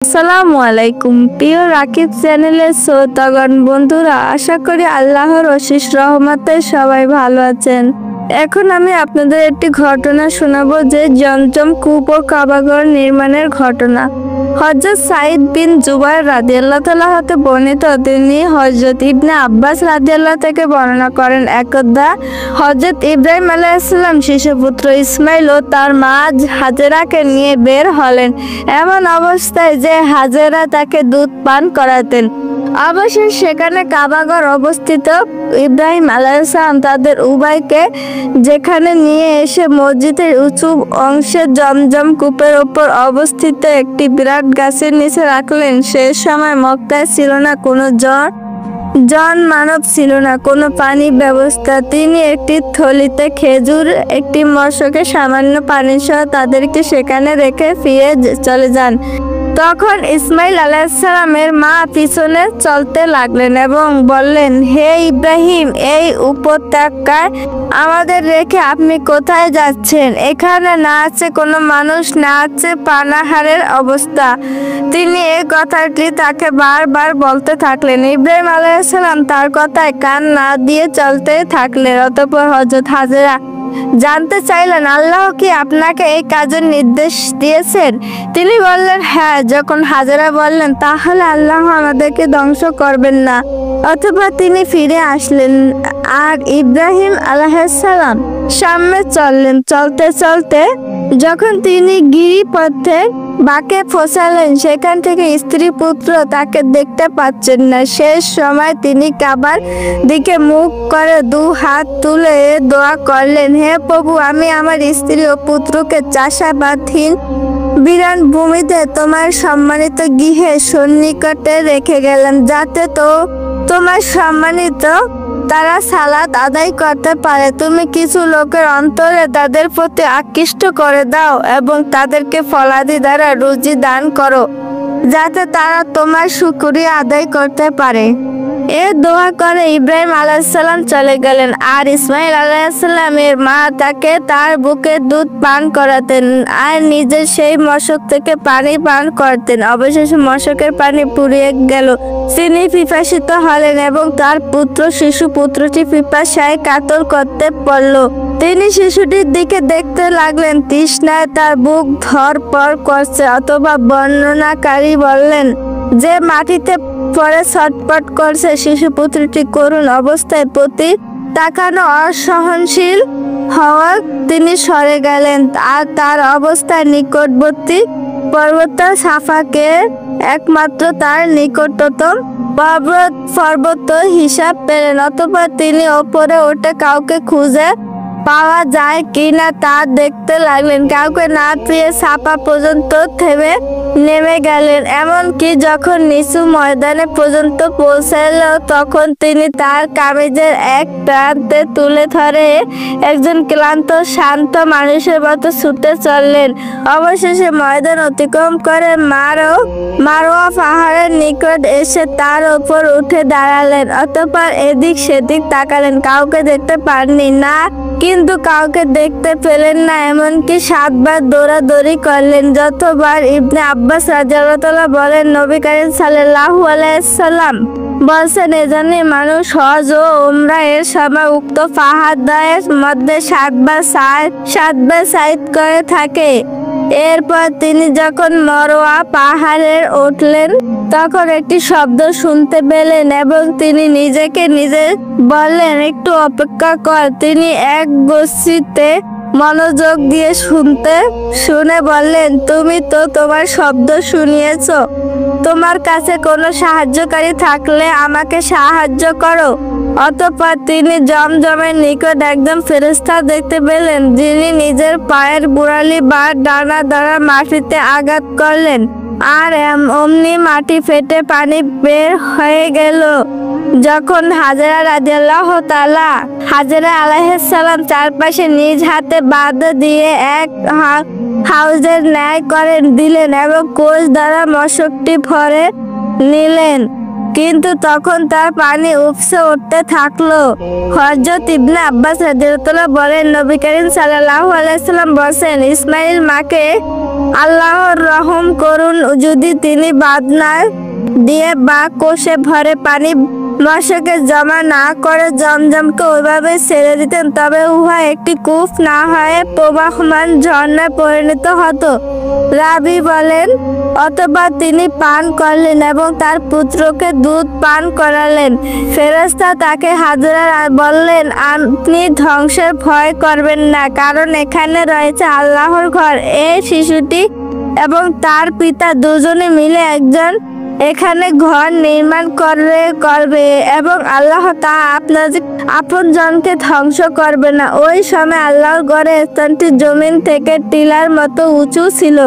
আসসালামু আলাইকুম প্রিয় রাকিব চ্যানেলের শ্রোতাগণ বন্ধুরা, আশা করি আল্লাহর অশেষ রহমতে সবাই ভালো আছেন। এখন আমি আপনাদের একটি ঘটনা শোনাবো, যে জমজম কূপ ও কাবাঘর নির্মাণের ঘটনা। হযরত সাঈদ বিন জুবাইর রাদিয়াল্লাহু তাআলা হতে বর্ণিত, তিনি হযরত ইবনে আব্বাস রাদিয়াল্লাহু থেকে বর্ণনা করেন, একদা হযরত ইব্রাহিম আলাইহিস সালাম শিশুপুত্র ইসমাইল ও তার মা হাজেরাকে নিয়ে বের হলেন, এমন অবস্থায় যে হাজেরা তাকে দুধ পান করাতেন। অবশ্যই সেখানে কাবাঘর অবস্থিত। ইব্রাহিম আলাইহিস সালাম তাদের উভয়কে যেখানে নিয়ে এসে মসজিদের উঁচু অংশে জমজম কূপের ওপর অবস্থিত একটি বিরাট গাছের নিচে রাখলেন। সে সময় মক্কায় ছিল না কোনো জন মানব, ছিল না কোনো পানি ব্যবস্থা। তিনি একটি থলিতে খেজুর, একটি মশকে সামান্য পানি সহ তাদেরকে সেখানে রেখে ফিরে চলে যান। তখন ইসমাইল আলাইহিস সালামের মা পিছনে চলতে লাগলেন এবং বললেন, হে ইব্রাহিম, এই উপত্যকায় আমাদের রেখে আপনি কোথায় যাচ্ছেন? এখানে না আছে কোনো মানুষ, না আছে পানাহারের অবস্থা। তিনি এই কথাটি তাকে বারবার বলতে থাকলেন। ইব্রাহিম আলাইহিস সালাম তার কথায় কান না দিয়ে চলতে থাকলেন। অতঃপর হযরত হাজেরা জানতে চাইলেন, আল্লাহ কি আপনাকে এই কাজের নির্দেশ দিয়েছেন? তিনি বললেন, হ্যাঁ। যখন হাজেরা বললেন, তাহলে আল্লাহ আমাদেরকে ধ্বংস করবেন না। অথবা তিনি ফিরে আসলেন আর ইব্রাহিম আলাইহিস সালাম সামনে চললেন। চলতে চলতে যখন তিনি গিরিপথে বাঁকে পৌঁছালেন, সেখান থেকে স্ত্রী পুত্র তাকে দেখতে পাচ্ছেন না। শেষ সময় তিনি কাবার দিকে মুখ করে দু হাত তুলে দোয়া করলেন, হে প্রভু, আমি আমার স্ত্রী ও পুত্রকে চাষাবাদহীন বিরান ভূমিতে তোমার সম্মানিত গৃহে সন্নিকটে রেখে গেলাম, যাতে তোমার সম্মানিত তারা সালাত আদায় করতে পারে। তুমি কিছু লোকের অন্তরে তাদের প্রতি আকৃষ্ট করে দাও এবং তাদেরকে ফলাদি দ্বারা রুজি দান করো, যাতে তারা তোমার শুকরিয়া আদায় করতে পারে। এ দোয়া করে ইব্রাহিম আলাইহিস সালাম চলে গেলেন আর ইসমাইল আলাইহিস সালামের মা তাকে তার বুকে দুধ পান করাতেন আর নিজে সেই মশক থেকে পানি পান করতেন। অবশেষে মশকের পানি ফুরিয়ে গেল। তিনি পিপাসিত হলেন এবং তার শিশু পুত্রটি পিপাসায় কাতর করতে পড়ল। তিনি শিশুটির দিকে দেখতে লাগলেন, তৃষ্ণায় তার বুক ধড়ফড় করছে। অথবা বর্ণনাকারী বললেন, যে মাটিতে পরে ছটফট করছে। শিশুপুত্রটি করুণ অবস্থায় প্রতি তাকানো অসহনশীল হওয়া তিনি সরে গেলেন আর তার অবস্থায় নিকটবর্তী পর্বত সাফাকে একমাত্র তার নিকটতম পর্বত হিসাব পেলেন। অতঃপর তিনি ওপরে উঠে কাউকে খুঁজে পাওয়া যায় কিনা তা দেখতে লাগলেন। কাউকে না পেয়ে সাফা পর্যন্ত নেমে গেলেন। এমনকি যখন নিচু ময়দানে পর্যন্ত পৌঁছাল, তখন তিনি তার কামিজের এক প্রান্তে তুলে ধরে একজন ক্লান্ত শান্ত মানুষের মতো ছুটে চললেন। অবশেষে ময়দান অতিক্রম করে মারওয়া পাহাড়ের নিকট এসে তার উপর উঠে দাঁড়ালেন। অতঃপর এদিক সেদিক তাকালেন, কাউকে দেখতে পাননি না, কিন্তু কাউকে দেখতে পেলেন না। এমনকি 7 বার দৌড়াদৌড়ি করলেন। যতবার ইবনে আব্বাস রাদিয়াল্লাহু তাআলা বলেন, নবী করিম সাল্লাল্লাহু আলাইহি সাল্লাম বলছেন, এজন্যই মানুষ হজ ও উমরা এর সময় উক্ত পাহাড়ের মধ্যে 7 বার সাইদ করে থাকে। এরপর তিনি যখন মারওয়া পাহাড়ে উঠলেন, তখন একটি শব্দ শুনতে পেলেন এবং তিনি নিজেকে বললেন, একটু অপেক্ষা কর। তিনি এক গোষ্ঠীতে মনোযোগ দিয়ে শুনে বললেন, তুমি তো তোমার শব্দ শুনিয়েছ। তোমার কাছে কোনো সাহায্যকারী থাকলে আমাকে সাহায্য করো। অতঃপর তিনি জমজমের নিকট একজন ফেরেশতা দেখতে পেলেন, যিনি নিজের পায়ের গোড়ালি বা ডানা দ্বারা মাটিতে আঘাত করলেন আর অমনি মাটি ফেটে পানি বের হয়ে গেল। যখন হাজেরা রাদিয়াল্লাহু তাআলা হাজেরা আলাইহিস সালাম চারপাশে নিজ হাতে বাঁধ দিয়ে এক হাউজের ন্যায় করে দিলেন এবং কোষ দ্বারা মশকটি ভরে নিলেন, কিন্তু তখন তার পানি উপসে উঠতে থাকলো। হযরত ইবনে আব্বাস রাদিয়াল্লাহু তাআলা বলেন, নবী করিম সাল্লাল্লাহু আলাইহি সাল্লাম বলেন, ইসমাইল মাকে আল্লাহর রহম করুন, যদি তিনি বাদ না দিয়ে বা কোষে ভরে পানি মশাকে জমা না করে জমজমকে ওইভাবে ছেড়ে দিতেন, তবে উহা একটি কূপ না হয়ে প্রবাহমান ঝর্ণায় পরিণত হতো। রাবি বলেন, অথবা তিনি পান করলেন এবং তার পুত্রকে দুধ পান করালেন। ফেরেশতা তাকে হাজরা বললেন, আপনি ধ্বংসের ভয় করবেন না, কারণ এখানে রয়েছে আল্লাহর ঘর। এই শিশুটি এবং তার পিতা দুজনে মিলে একজন এখানে ঘর নির্মাণ করবে এবং আল্লাহ তা আপনাদের আপন জনকে ধ্বংস করবে না। ওই সময় আল্লাহর ঘরের স্থানটি জমিন থেকে টিলার মতো উঁচু ছিল।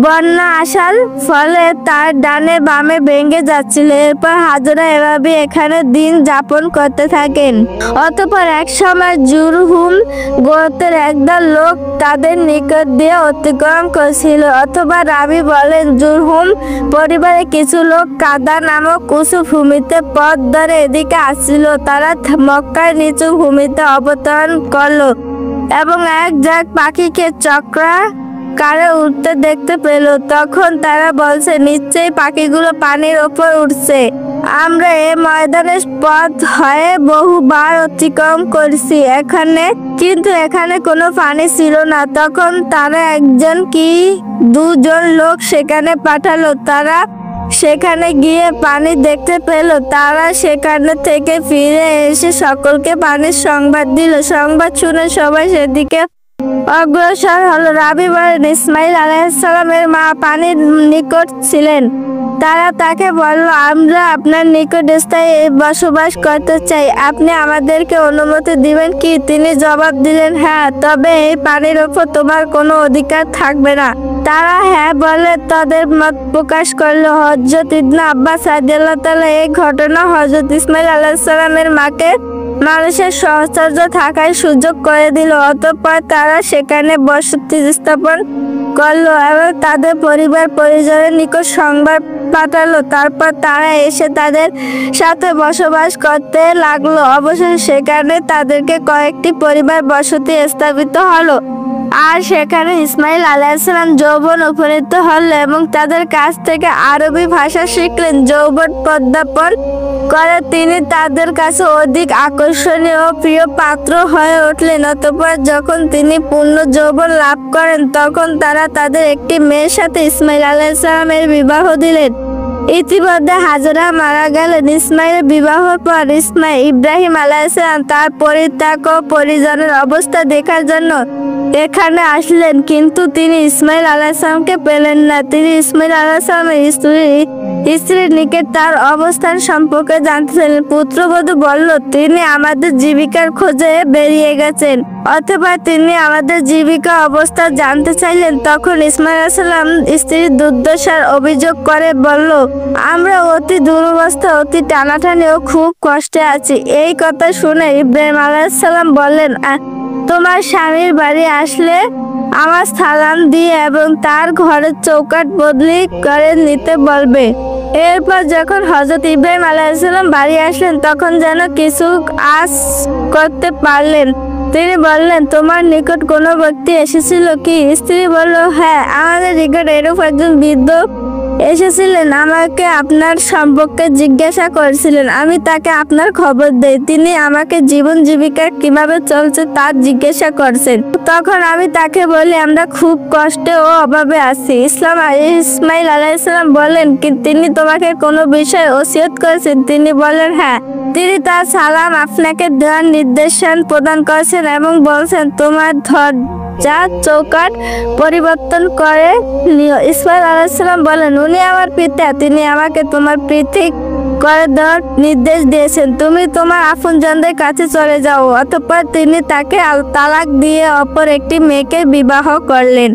বন্যা আসার ফলে তার ডানে বামে ভেঙে যাচ্ছিল। এরপর হাজরা এভাবে এখানে দিন যাপন করতে থাকেন। অতঃপর এক সময় জুরহুম গোত্রের একদল লোক তাদের নিকট দিয়ে অতিক্রম করছিল। অথবা রাবি বলেন, জুরহুম পরিবারের কিছু লোক কাদা নামক উঁচু ভূমিতে পথ ধরে এদিকে আসছিল। তারা মক্কার নিচু ভূমিতে অবতরণ করলো এবং এক ঝাঁক পাখিকে চক্রাকারে উঠতে দেখতে পেল। তখন তারা বলছে, নিশ্চয়ই পাখিগুলো পানির ওপর উঠছে। আমরা এই ময়দানের পথ হয়ে বহুবার অতিক্রম করেছি কিন্তু এখানে কোনো পানি ছিল না। তখন তারা একজন কি দুজন লোক সেখানে পাঠালো। তারা সেখানে গিয়ে পানি দেখতে পেল। তারা সেখানে থেকে ফিরে এসে সকলকে পানির সংবাদ দিল। সংবাদ শুনে সবাই সেদিকে অগ্রসর হলো। রাবি বলেন, ইসমাইল আলাইহিসসালামের মা পানির নিকট ছিলেন। তারা তাকে বলল, আমরা আপনার নিকট স্থায়ী বসবাস করতে চাই, আপনি আমাদেরকে অনুমতি দিবেন কি? তিনি জবাব দিলেন, হ্যাঁ, তবে এই পানির ওপর তোমার কোনো অধিকার থাকবে না। তারা হ্যাঁ বলে তাদের মত প্রকাশ করলো। হযরত ইবনে আব্বাস রাদিয়াল্লাহু তাআলা এই ঘটনা হযরত ইসমাইল আলাইহিস সালামের মাকে মানুষের সহচর্য থাকার সুযোগ করে দিল। অতঃপর তারা সেখানে বসতি স্থাপন করলো এবং তাদের পরিবার পরিজনের নিকট সংবাদ পাঠালো। তারপর তারা এসে তাদের সাথে বসবাস করতে লাগলো। অবশেষে সেখানে তাদেরকে কয়েকটি পরিবার বসতি স্থাপিত হলো। আর সেখানে ইসমাইল আলাইহিসসালাম যৌবন উপনীত হলেন এবং তাদের কাছ থেকে আরবি ভাষা শিখলেন। যৌবন পদার্পণ করে তিনি তাদের কাছে অধিক আকর্ষণীয় ও প্রিয় পাত্র হয়ে উঠলেন। অতঃপর যখন তিনি পূর্ণ যৌবন লাভ করেন, তখন তারা তাদের একটি মেয়ের সাথে ইসমাইল আলাইহিসসালামের বিবাহ দিলেন। ইতিমধ্যে হাজরা মারা গেলেন। ইসমাইলের বিবাহের পর ইব্রাহিম আলাইহিসসালাম তার পরিত্যাগ ও পরিজনের অবস্থা দেখার জন্য এখানে আসলেন, কিন্তু তিনি ইসমাইল আলাইহিসসালামকে পেলেন না। তিনি ইসমাইল আলাইহিসসালামের স্ত্রীর নিকট তার অবস্থান সম্পর্কে জানতে চাইলেন। পুত্রবধূ বলল, তিনি আমাদের জীবিকার খোঁজে বেরিয়ে গেছেন। অথবা তিনি আমাদের জীবিকা অবস্থা জানতে চাইলেন। তখন ইসমাইল আলাইহিসসালাম স্ত্রীর দুর্দশার অভিযোগ করে বলল, আমরা অতি দুরবস্থা, অতি টানাটানি ও খুব কষ্টে আছি। এই কথা শুনে ইব্রাহিম আলাইহিসসালাম বললেন, তোমার স্বামীর বাড়ি আসলে আমার সালাম দিয়ে এবং তার ঘরের চৌকাঠ বদলি করে নিতে বলবে। এরপর যখন হযরত ইব্রাহিম আলাইহিসসালাম বাড়ি আসলেন, তখন যেন কিছু আশ করতে পারলেন। তিনি বললেন, তোমার নিকট কোনো ব্যক্তি এসেছিল কি? স্ত্রী বলল, হ্যাঁ, আমাদের নিকট এরূপ একজন বৃদ্ধ এসেছিলেন, আমাকে আপনার সম্পর্কে জিজ্ঞাসা করেছিলেন। আমি তাকে আপনার খবর দেই। তিনি আমাকে জীবন জীবিকা কিভাবে চলছে তা জিজ্ঞাসা করছেন। তখন আমি তাকে বলি, আমরা খুব কষ্টে ও অভাবে আছি। ইসমাইল আলাইহিসসালাম বলেন, তিনি তোমাকে কোনো বিষয়ে ওসিয়ত করেছেন? তিনি বলেন, হ্যাঁ। তিনি তার সালাম আপনাকে দেওয়ার নির্দেশন প্রদান করেছেন এবং বলছেন, তোমার যা চৌকাঠ পরিবর্তন করে নিও। ইসমাইল আলাইহিসসালাম বলেন, উনি আমার পিতা, তিনি আমাকে তোমার পৃথক করে দেওয়ার নির্দেশ দিয়েছেন। তুমি তোমার আপনজনদের কাছে চলে যাও। অতঃপর তিনি তাকে তালাক দিয়ে অপর একটি মেয়েকে বিবাহ করলেন।